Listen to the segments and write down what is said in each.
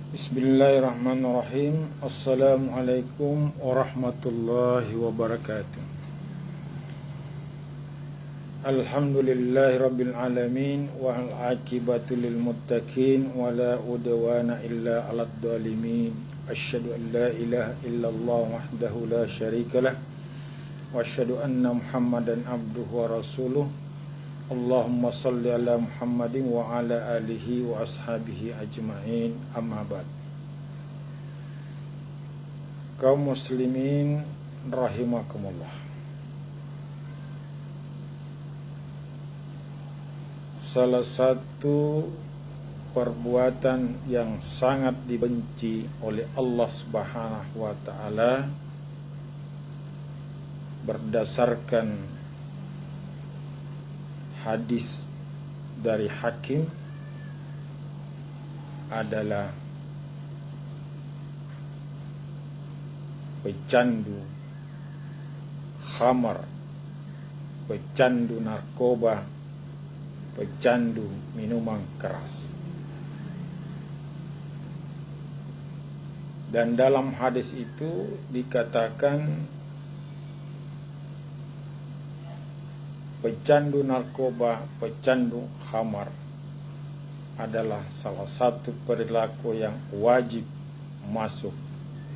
Bismillahirrahmanirrahim. Assalamualaikum warahmatullahi wabarakatuh. Alhamdulillahi rabbil alamin wa al-aqibatu lil muttaqin wa la udwana illa 'alad dhalimin. Asyhadu an la ilaha illallah wahdahu la syarikalah wa asyhadu anna Muhammadan abduhu wa rasuluh. Allahumma salli ala Muhammadin wa ala alihi wa ashabihi ajma'in, amma ba'd. Kaum muslimin rahimakumullah. Salah satu perbuatan yang sangat dibenci oleh Allah Subhanahu wa taala berdasarkan hadis dari Hakim adalah pecandu khamar, pecandu narkoba, pecandu minuman keras. Dan dalam hadis itu dikatakan pecandu narkoba, pecandu khamar adalah salah satu perilaku yang wajib masuk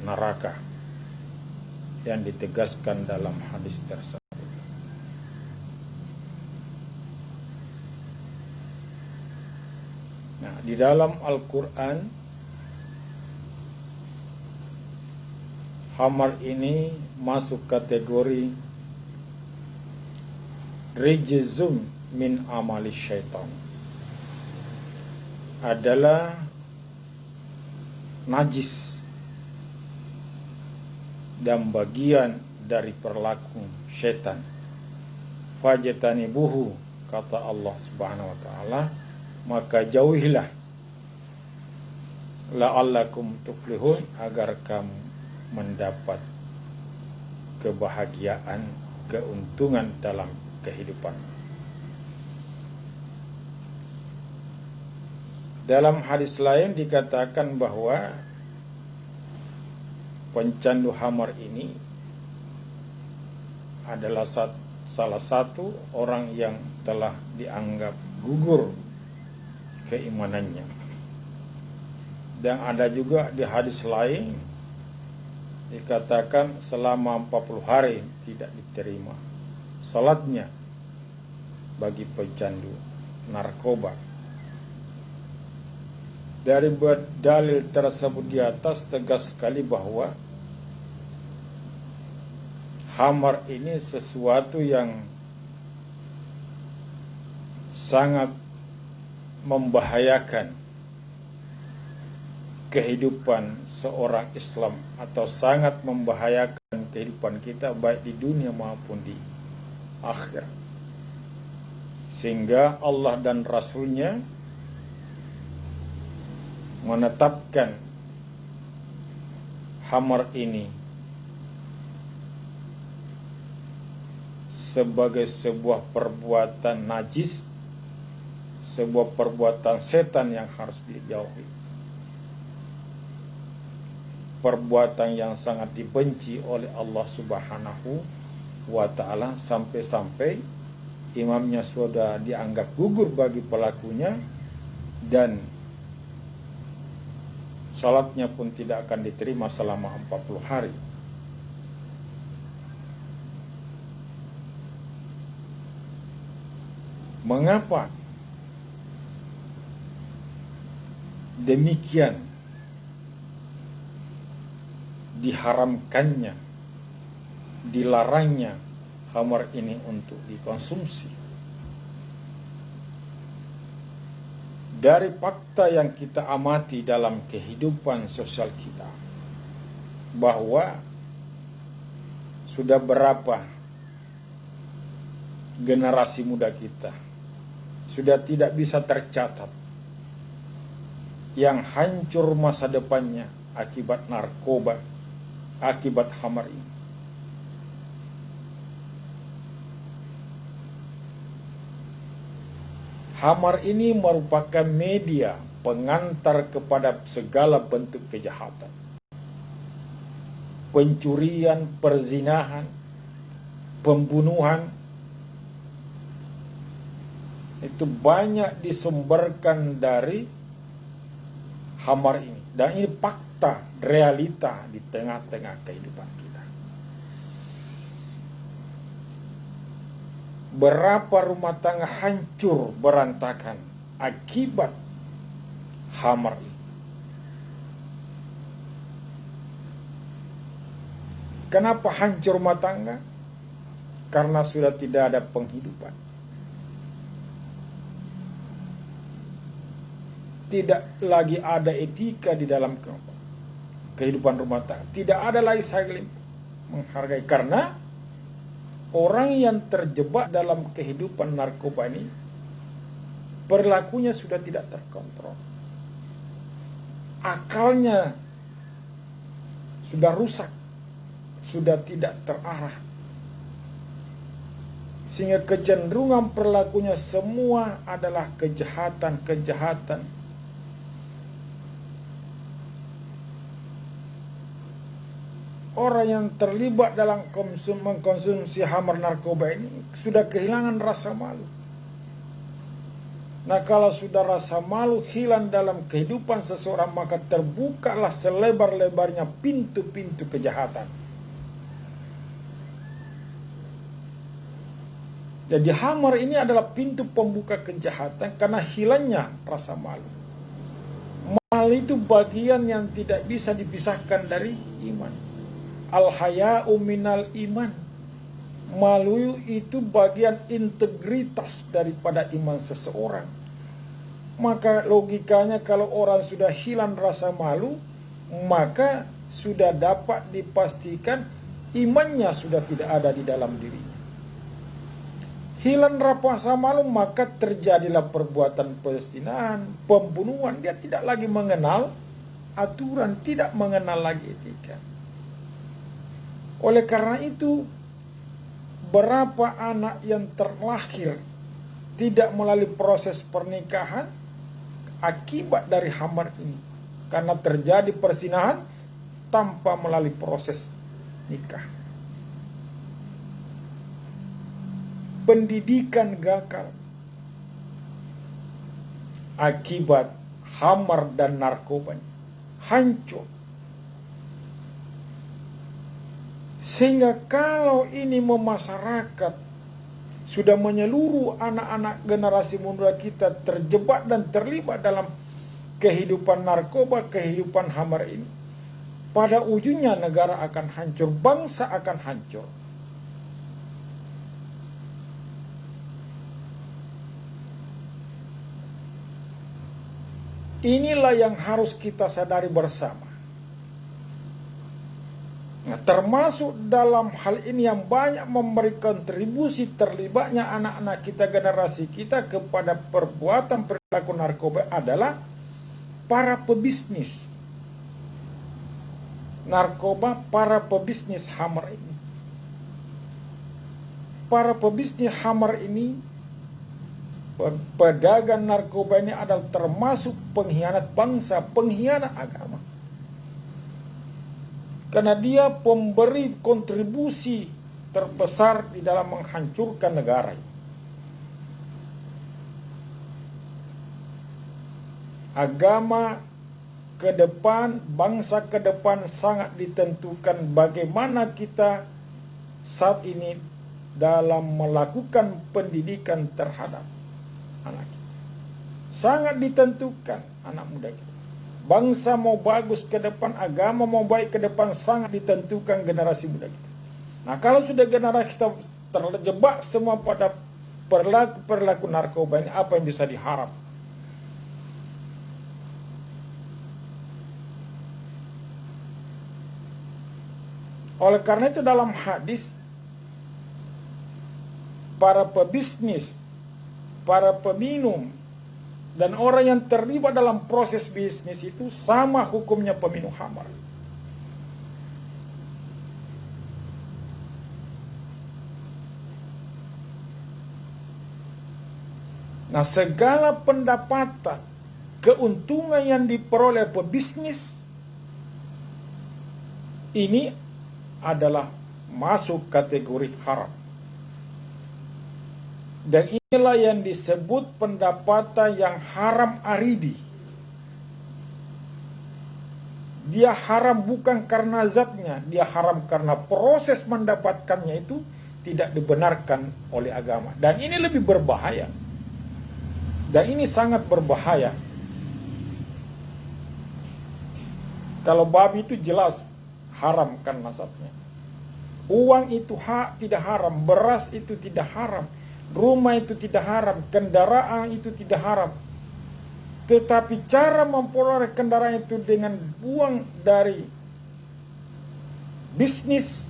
neraka yang ditegaskan dalam hadis tersebut. Nah, di dalam Al-Quran, khamar ini masuk kategori rijzum min amali syaitan, adalah najis dan bagian dari perilaku syaitan. Fajtanibuhu, kata Allah Subhanahu wa taala, maka jauhilah, la'allakum tuflihun, agar kamu mendapat kebahagiaan, keuntungan dalam kehidupan. Dalam hadis lain dikatakan bahwa pencandu khamar ini adalah salah satu orang yang telah dianggap gugur keimanannya. Dan ada juga di hadis lain dikatakan selama 40 hari tidak diterima salatnya bagi pecandu narkoba. Dari dalil tersebut di atas tegas sekali bahwa khamar ini sesuatu yang sangat membahayakan kehidupan seorang Islam, atau sangat membahayakan kehidupan kita baik di dunia maupun di akhir. Sehingga Allah dan Rasulnya menetapkan khamar ini sebagai sebuah perbuatan najis, sebuah perbuatan setan yang harus dijauhi, perbuatan yang sangat dibenci oleh Allah Subhanahu wa ta'ala, sampai-sampai imamnya sudah dianggap gugur bagi pelakunya, dan salatnya pun tidak akan diterima selama 40 hari. Mengapa demikian diharamkannya, dilarangnya khamar ini untuk dikonsumsi? Dari fakta yang kita amati dalam kehidupan sosial kita, bahwa sudah berapa generasi muda kita sudah tidak bisa tercatat yang hancur masa depannya akibat narkoba, akibat khamar ini. Khamar ini merupakan media pengantar kepada segala bentuk kejahatan. Pencurian, perzinahan, pembunuhan, itu banyak disumberkan dari khamar ini. Dan ini fakta, realita di tengah-tengah kehidupan kita. Berapa rumah tangga hancur berantakan akibat khamar ini. Kenapa hancur rumah tangga? Karena sudah tidak ada penghidupan. Tidak lagi ada etika di dalam kehidupan rumah tangga. Tidak ada lagi saling menghargai. Karena orang yang terjebak dalam kehidupan narkoba ini, perilakunya sudah tidak terkontrol. Akalnya sudah rusak, sudah tidak terarah. Sehingga kecenderungan perilakunya semua adalah kejahatan-kejahatan. Orang yang terlibat dalam mengkonsumsi khamar narkoba ini sudah kehilangan rasa malu. Nah, kalau sudah rasa malu hilang dalam kehidupan seseorang, maka terbukalah selebar-lebarnya pintu-pintu kejahatan. Jadi khamar ini adalah pintu pembuka kejahatan karena hilangnya rasa malu. Malu itu bagian yang tidak bisa dipisahkan dari iman. Al-haya'u minal iman. Malu itu bagian integritas daripada iman seseorang. Maka logikanya kalau orang sudah hilang rasa malu, maka sudah dapat dipastikan imannya sudah tidak ada di dalam dirinya. Hilang rasa malu, maka terjadilah perbuatan perzinahan, pembunuhan. Dia tidak lagi mengenal aturan, tidak mengenal lagi etika. Oleh karena itu, berapa anak yang terlahir tidak melalui proses pernikahan akibat dari khamar ini. Karena terjadi perzinahan tanpa melalui proses nikah. Pendidikan gagal akibat khamar dan narkoba, hancur. Sehingga kalau ini memasyarakat sudah menyeluruh, anak-anak generasi muda kita terjebak dan terlibat dalam kehidupan narkoba, kehidupan khamar ini, pada ujungnya negara akan hancur, bangsa akan hancur. Inilah yang harus kita sadari bersama. Nah, termasuk dalam hal ini yang banyak memberi kontribusi terlibatnya anak-anak kita, generasi kita kepada perbuatan perilaku narkoba adalah para pebisnis narkoba, para pebisnis khamar ini. Para pebisnis khamar ini, pedagang narkoba ini adalah termasuk pengkhianat bangsa, pengkhianat agama. Karena dia pemberi kontribusi terbesar di dalam menghancurkan negara. Agama ke depan, bangsa ke depan sangat ditentukan bagaimana kita saat ini dalam melakukan pendidikan terhadap anak kita. Sangat ditentukan anak muda kita. Bangsa mau bagus ke depan, agama mau baik ke depan, sangat ditentukan generasi muda kita. Nah, kalau sudah generasi kita terjebak semua pada perilaku narkoba ini, apa yang bisa diharap? Oleh karena itu dalam hadis, para pebisnis, para peminum, dan orang yang terlibat dalam proses bisnis itu sama hukumnya peminum khamar. Nah, segala pendapatan keuntungan yang diperoleh pebisnis ini adalah masuk kategori haram. Dan inilah yang disebut pendapatan yang haram aridi. Dia haram bukan karena zatnya, dia haram karena proses mendapatkannya itu tidak dibenarkan oleh agama. Dan ini lebih berbahaya. Dan ini sangat berbahaya. Kalau babi itu jelas haram karena zatnya. Uang itu tidak haram, beras itu tidak haram, rumah itu tidak haram, kendaraan itu tidak haram. Tetapi cara memperoleh kendaraan itu dengan uang dari bisnis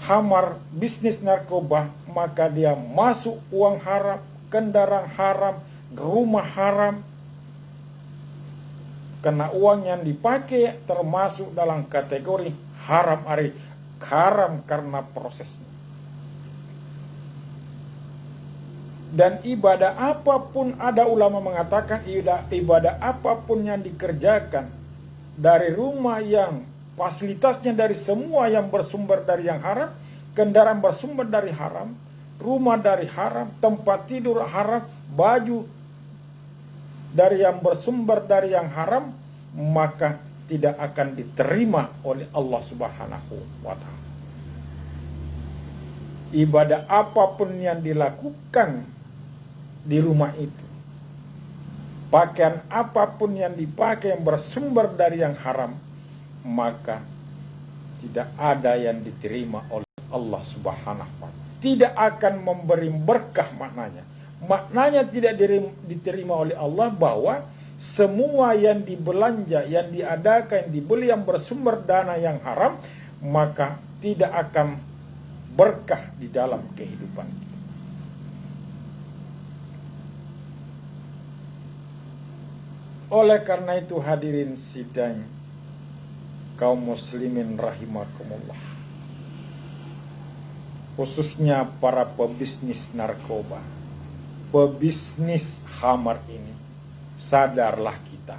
hamar, bisnis narkoba, maka dia masuk uang haram, kendaraan haram, rumah haram. Karena uang yang dipakai termasuk dalam kategori haram haram karena prosesnya. Dan ibadah apapun, ada ulama mengatakan ibadah apapun yang dikerjakan dari rumah yang fasilitasnya dari semua yang bersumber dari yang haram, kendaraan bersumber dari haram, rumah dari haram, tempat tidur haram, baju dari yang bersumber dari yang haram, maka tidak akan diterima oleh Allah Subhanahu wa Ta'ala. Ibadah apapun yang dilakukan di rumah itu, pakaian apapun yang dipakai yang bersumber dari yang haram, maka tidak ada yang diterima oleh Allah Subhanahu wa Ta'ala. Tidak akan memberi berkah maknanya. Maknanya tidak diterima oleh Allah bahwa semua yang dibelanja, yang diadakan, yang dibeli yang bersumber dana yang haram, maka tidak akan berkah di dalam kehidupan kita. Oleh karena itu hadirin sidang kaum muslimin rahimakumullah, khususnya para pebisnis narkoba, pebisnis khamar ini, sadarlah kita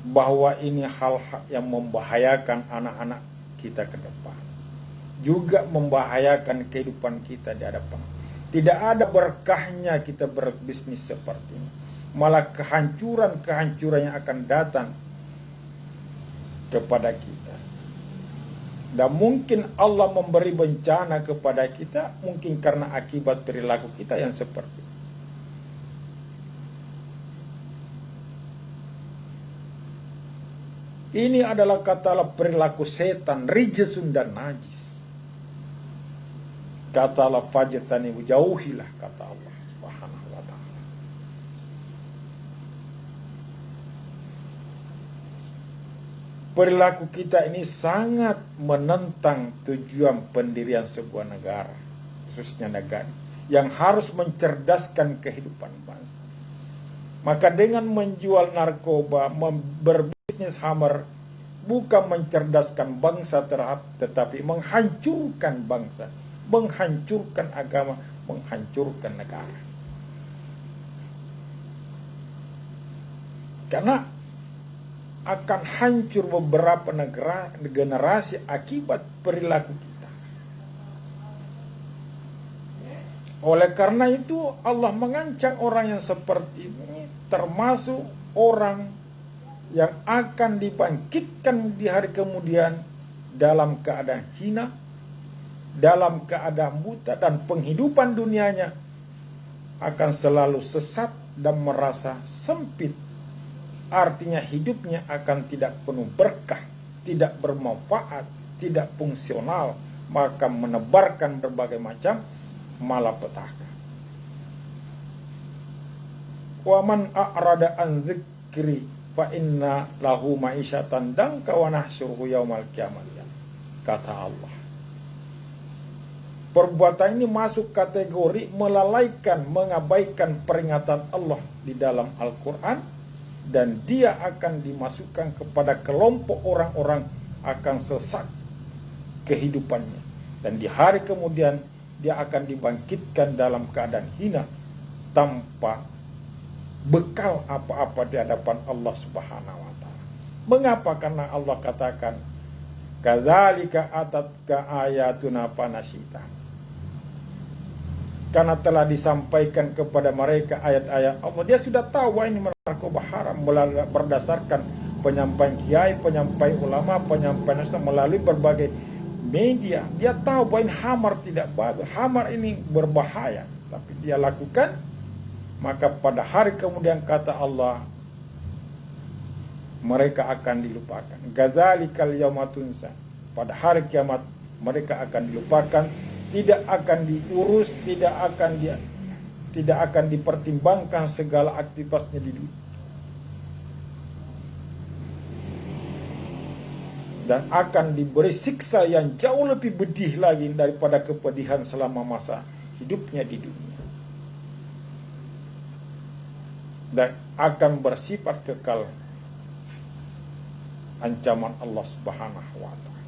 bahwa ini hal-hal yang membahayakan anak-anak kita ke depan, juga membahayakan kehidupan kita di hadapan. Tidak ada berkahnya kita berbisnis seperti ini, malah kehancuran yang akan datang kepada kita. Dan mungkin Allah memberi bencana kepada kita mungkin karena akibat perilaku kita yang seperti itu. Ini adalah katalah perilaku setan, rijesun dan najis. Katalah fajtani, jauhilah, kata Allah Subhanahu wa Ta'ala. Perilaku kita ini sangat menentang tujuan pendirian sebuah negara, khususnya negara yang harus mencerdaskan kehidupan bangsa. Maka dengan menjual narkoba, berbisnis khamar, bukan mencerdaskan bangsa tetapi menghancurkan bangsa, menghancurkan agama, menghancurkan negara. Karena akan hancur beberapa generasi akibat perilaku kita. Oleh karena itu Allah mengancam orang yang seperti ini, termasuk orang yang akan dibangkitkan di hari kemudian dalam keadaan hina, dalam keadaan buta, dan penghidupan dunianya akan selalu sesat dan merasa sempit. Artinya hidupnya akan tidak penuh berkah, tidak bermanfaat, tidak fungsional, maka menebarkan berbagai macam malapetaka. Wa man a'rada an dzikri fa inna lahu ma'isyatan danka wa nahsyuruhu yaumal qiyamah, kata Allah. Perbuatan ini masuk kategori melalaikan, mengabaikan peringatan Allah di dalam Al-Quran, dan dia akan dimasukkan kepada kelompok orang-orang akan sesat kehidupannya. Dan di hari kemudian dia akan dibangkitkan dalam keadaan hina tanpa bekal apa-apa di hadapan Allah Subhanahu wa taala. Mengapa? Karena Allah katakan, kadzalika atatka ayatuna fanasita. Karena telah disampaikan kepada mereka ayat-ayat Allah. Dia sudah tahu bahwa ini narkoba haram berdasarkan penyampaian kiai, penyampaian ulama, penyampaian Islam melalui berbagai media. Dia tahu bahwa ini hamar tidak bagus, hamar ini berbahaya, tapi dia lakukan. Maka pada hari kemudian kata Allah, mereka akan dilupakan. Gadzalikal yauma tunsa. Pada hari kiamat mereka akan dilupakan, tidak akan diurus, tidak akan dipertimbangkan segala aktivitasnya di dunia. Dan akan diberi siksa yang jauh lebih pedih lagi daripada kepedihan selama masa hidupnya di dunia. Dan akan bersifat kekal ancaman Allah Subhanahu wa taala.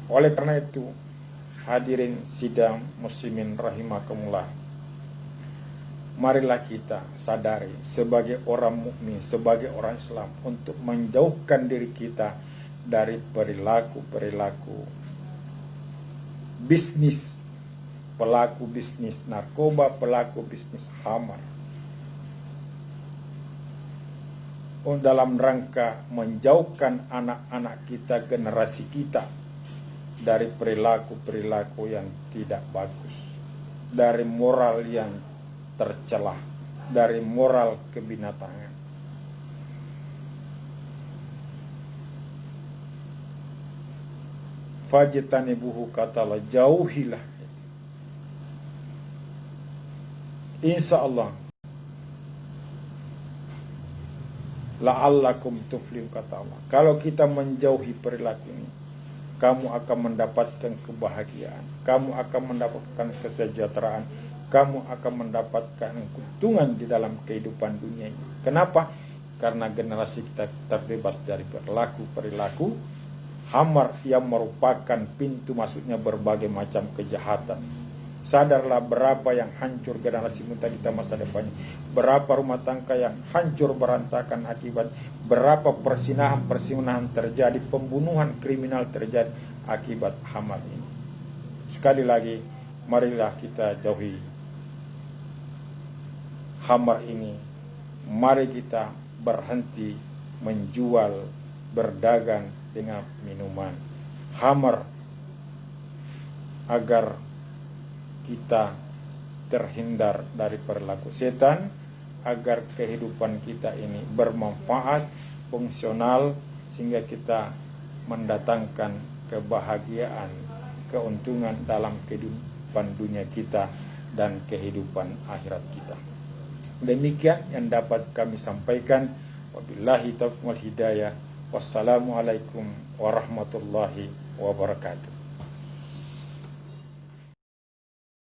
Oleh karena itu, hadirin sidang muslimin rahimakumullah, marilah kita sadari sebagai orang mukmin, sebagai orang Islam, untuk menjauhkan diri kita dari perilaku-perilaku bisnis, pelaku bisnis narkoba, pelaku bisnis hamar, dalam rangka menjauhkan anak-anak kita, generasi kita, dari perilaku-perilaku yang tidak bagus, dari moral yang tercelah, dari moral kebinatangan. Fajtanibuhu, kata Allah, jauhilah. Insya Allah, la'allakum tuflihun, kata Allah. Kalau kita menjauhi perilaku ini, kamu akan mendapatkan kebahagiaan, kamu akan mendapatkan kesejahteraan, kamu akan mendapatkan keuntungan di dalam kehidupan dunia ini. Kenapa? Karena generasi kita terbebas dari perilaku hamar yang merupakan pintu masuknya berbagai macam kejahatan. Sadarlah berapa yang hancur generasi muda kita masa depannya, berapa rumah tangga yang hancur berantakan akibat, berapa persinahan terjadi, pembunuhan kriminal terjadi akibat hamar ini. Sekali lagi, marilah kita jauhi hamar ini. Mari kita berhenti menjual, berdagang dengan minuman hamar, agar kita terhindar dari perilaku setan, agar kehidupan kita ini bermanfaat, fungsional, sehingga kita mendatangkan kebahagiaan, keuntungan dalam kehidupan dunia kita dan kehidupan akhirat kita. Demikian yang dapat kami sampaikan. Wabillahi taufiq wal hidayah. Wassalamualaikum warahmatullahi wabarakatuh.